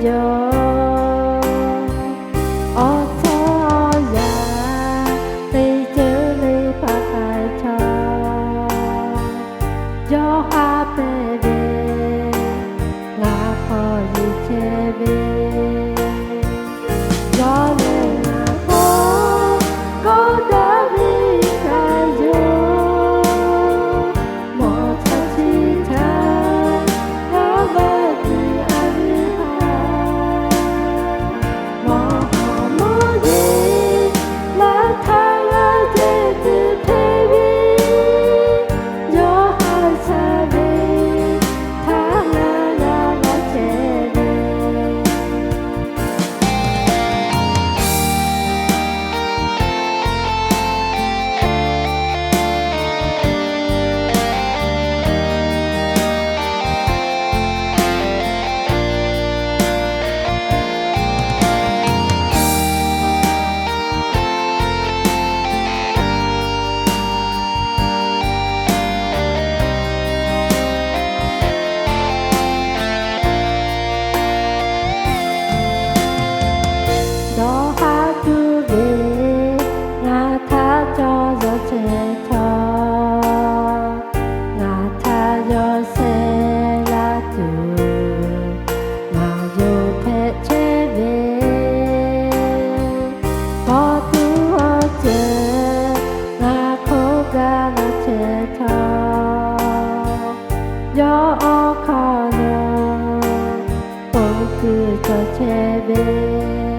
yo otoya đi chữ đi pakai cho yo happy na ko yi chebe yo le na ko da vi ka yo mo cha chi cha na va di ari ha mo mo ye la tha la de tu te vi yo ha sa ve tha na la la che ve đó hát tu về ngã tha cho gió trẻ thơ ngã tha gió xe la tu ngã dù phê chế về có tu ở chế ngã khô ga la trẻ thơ gió ở khả năng bông cứ cho chế về